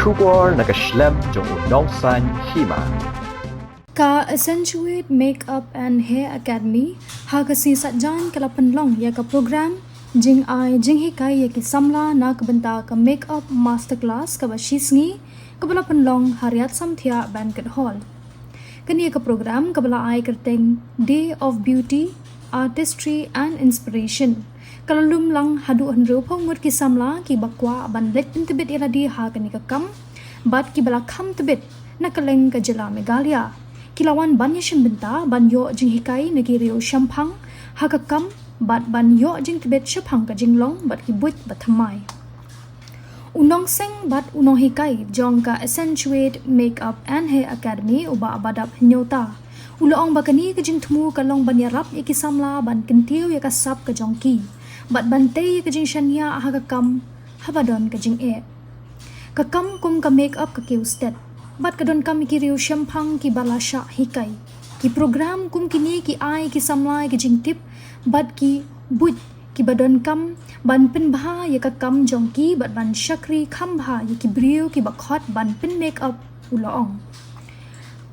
Shubor nakaslem jong unongsan Hima. Ka Accentuate Makeup and Hair Academy ha kasi satjan kala Pynlong ya ka program Jinghikai ya ki Samla na kabenta ka makeup masterclass ka bashisngi kabala Pynlong hariat samthia banquet hall. Kani ka program kabala ay kerteng Day of Beauty, Artistry and Inspiration. Kalalum lang hadu hanru pongut ki Samla ki bakwa ban let tibet iradi ha kani ka kam bat ki bala kam tibet na kaleng ka jela Meghalaya. Kilawan ban yashim benta ban yo Jinghikai negiriyo shampang hakakam bat ban yo jing tibet shapang ka jinglong bat kibuit batamai. Unong seng bat unong hikai jong ka Accentuate Makeup and Hair Academy uba abadap nyota. Uloong bakani ka jing tumu kalong ban yarap iki Samla ban kintiw ya kasap ka jong ki. Bat bantay ka jing shanya hakakam habadon ka jing e. Kakam kum ka makeup ka kiustet. Bat kadon kami kiriu shampang ki balasha hikai. Ki program kum kini ki ai ki Samla ki jing tip bat ki but ki badon kam ban pin bha ya ka kam jong ki bat ban shakri kham bha ya ki briu ki bakhot ban pin makeup uloong.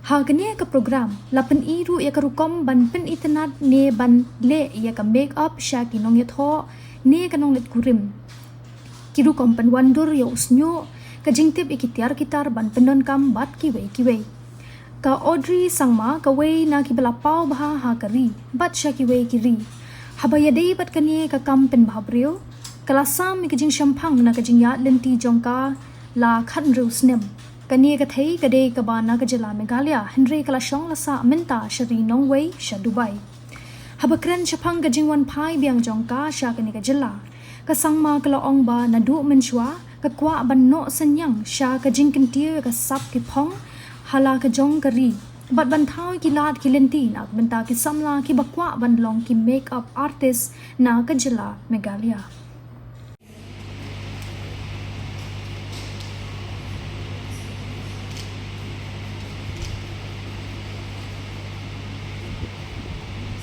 Ha kini ka program lapan iru ya ka rukom ban pin itanat ne ban le ya ka makeup sha ki nong yatho ne ka nong let kurim. Ki rukom pan wandur ya usnyo ka jingtip ikitiar kitar ban pendon kam bat kiwei ka Audrey sangma ka wei na ki balapau bha ha kari bat sha kiwei kiri habaya dei bat kani ka kam pen bhabrio kala sam mi kijing shampang na ka jing ya lenti jongka la khan ru snem kani ka thei ka dei ka bana ka jela Meghalaya henry kala shong la sa menta shari nong wei sha Dubai habakren shapang ka jing wan pai biang jongka sha kani ka jela ka sangma kala ong ba na du menshwa ka kwa ban no sanyang sha ka jingkin tia ka sap ki phong hala ka jong kari bat ban thau ki lat ki lenti nak benta ki Samla ki bakwa ban long ki makeup artist na ka jila Meghalaya.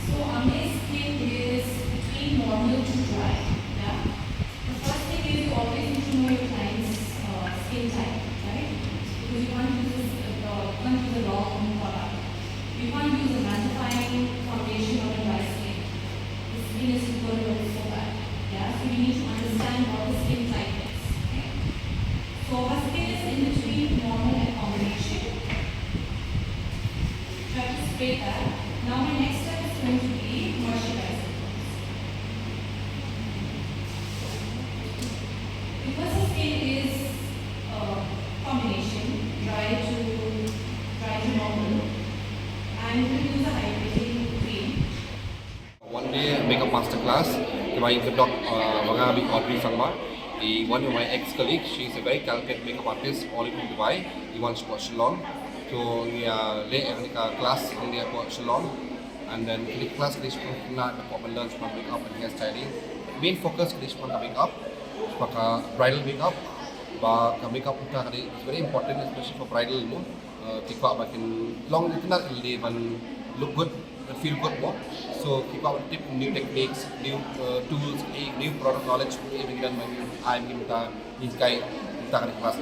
So our skin is between normal to dry. Yeah. The first thing is you always need to know your client's skin type, right? Because you can't use the wrong product. You can't use a mattifying foundation on a dry skin. The skin is going to look so bad. Yeah. So you need to understand what the skin type is. Okay? So our skin is in between normal and combination. Try to spray that. Now my next step is going to be moisturizing. Because the skin is combination, dry to normal, I'm going to use a hydrating cream. One day makeup masterclass, my conduct mga big Audrey Sangma. One of my ex-colleagues, she's a very talented makeup artist all in Dubai. He wants to watch Shillong. So late class in the Shillong, and then the class this not the learn from makeup and hairstyling. Main focus this one makeup, bridal makeup. But makeup is very important, especially for bridal. Keep up long look good, feel good more. So keep up with new techniques, new tools, new product knowledge. I'm going to this guy class.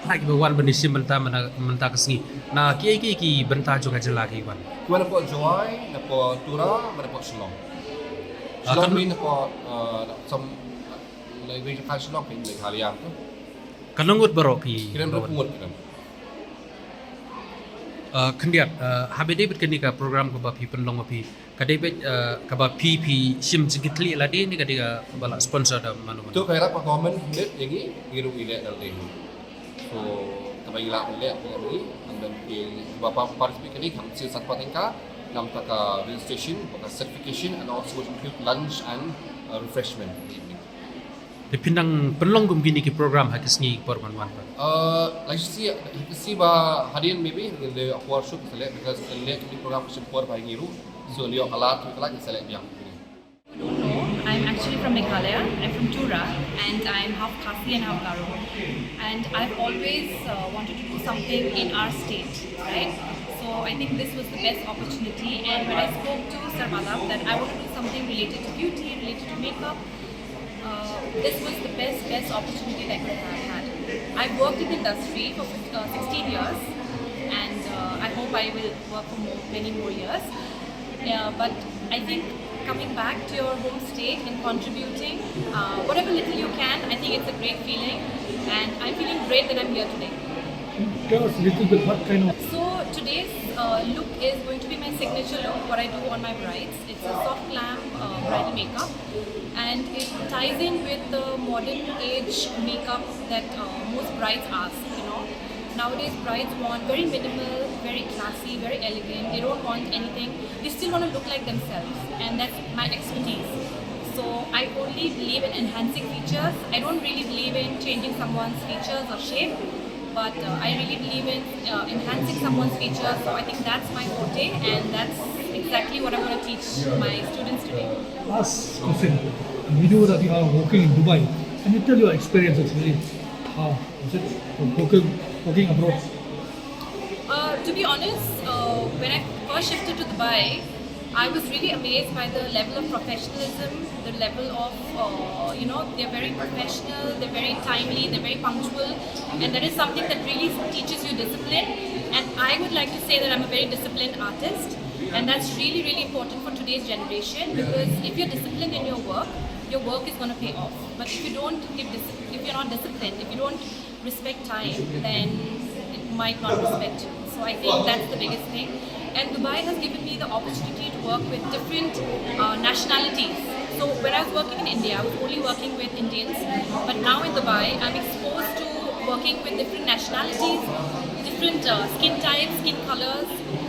Hai bawan benisim menta kesini. Na ki benta juga jelaki wan. Mana po Joy, na po Tura, mana po Shillong. Shillong ni na po some language ka Shillong ni Meghalaya tu. Kanungut baro ki. Kiran pungut kiran. Kendiat habede bet kini ka program ko ba pi Pynlong pi. Kadebet ka ba pi sim jingitli ladi ni kadika bala sponsor da manu. Tu kaya pa comment net yangi giru ile dal deh. So tabay ila ile ni and then bapa participate kini kam sil sat patingka nam taka registration, taka certification and also include lunch and refreshment in the evening. Di Pynlong kum kini ki program hakisni porman wan. Like you see ba harian maybe the workshop select because the late program is for by giru. So liyo alat we like select yang. I don't know. I'm actually from Meghalaya. I'm from Tura, and I'm half Khasi and half Garo. And I've always wanted to do something in our state, right? So I think this was the best opportunity. And when I spoke to Sir Madhav that I want to do something related to beauty, related to makeup, this was the best opportunity that I could have had. I've worked in the industry for 16 years, and I hope I will work for many more years. But I think coming back to your home state and contributing whatever little you can, I think it's a great feeling, and I'm feeling great that I'm here today. Tell us a little bit what kind of. So today's look is going to be my signature look, what I do on my brides. It's a soft glam bridal makeup, and it ties in with the modern age makeup that most brides ask, you know. Nowadays brides want very minimal, very classy, very elegant. They don't want anything. They still want to look like themselves, and that's my expertise. So I only believe in enhancing features. I don't really believe in changing someone's features or shape, but I really believe in enhancing someone's features. So I think that's my forte, and that's exactly what I'm going to teach my students today. Last question. We know that you are working in Dubai. Can you tell your experience actually? How is it working abroad? To be honest, when I first shifted to Dubai, I was really amazed by the level of professionalism, the level of, they're very professional, they're very timely, they're very punctual, and that is something that really teaches you discipline. And I would like to say that I'm a very disciplined artist, and that's really, really important for today's generation, because if you're disciplined in your work is going to pay off. But if you're not disciplined, if you don't respect time, then it might not respect you. So I think that's the biggest thing. And Dubai has given me the opportunity to work with different nationalities. So when I was working in India, I was only working with Indians. But now in Dubai, I'm exposed to working with different nationalities, different skin types, skin colors.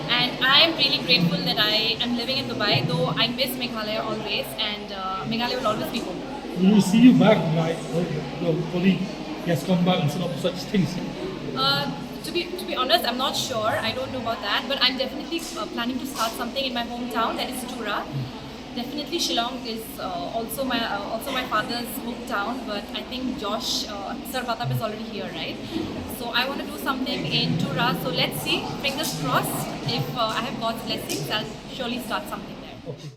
And I am really grateful that I am living in Dubai, though I miss Meghalaya always, and Meghalaya will always be home. Will we see you back, like your colleague has come back and set up such things? To be honest, I'm not sure. I don't know about that, but I'm definitely planning to start something in my hometown, that is Tura. Definitely Shillong is also my father's hometown, but I think Josh Sir Pratap is already here, right? So I want to do something in Tura. So let's see. Fingers crossed. If I have God's blessings, I'll surely start something there. Okay.